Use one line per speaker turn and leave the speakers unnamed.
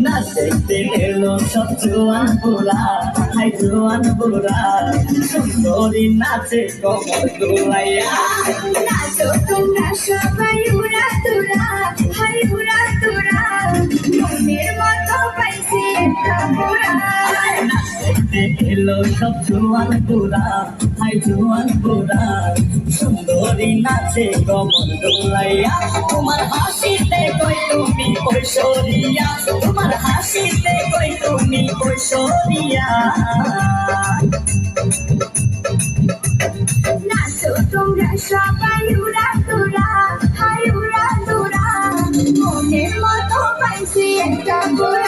না দেখতে এলো সব জোয়ান পোলা, হাই জোয়ান পোলা, সুন্দরী নাচে কমর দোলাইয়া।
নাচো তোমরা সবাই উড়া তোরা, হাই উড়া তোরা, মনের মতো পাইছি একটা মোরা।
না দেখতে এলো সব জোয়ান পোলা, হাই জোয়ান পোলা, সুন্দরী নাচে কমর দোলাইয়া। তোমার হাসিতে কই তুমি ঐশ্বরিয়া, তোমার হাসিতে কই তুমি ঐশ্বরিয়া।
নাচো তোমরা সবাই উড়া তোরা, হাই উড়া তোরা, মনের মতো পাইছি একটা মোরা।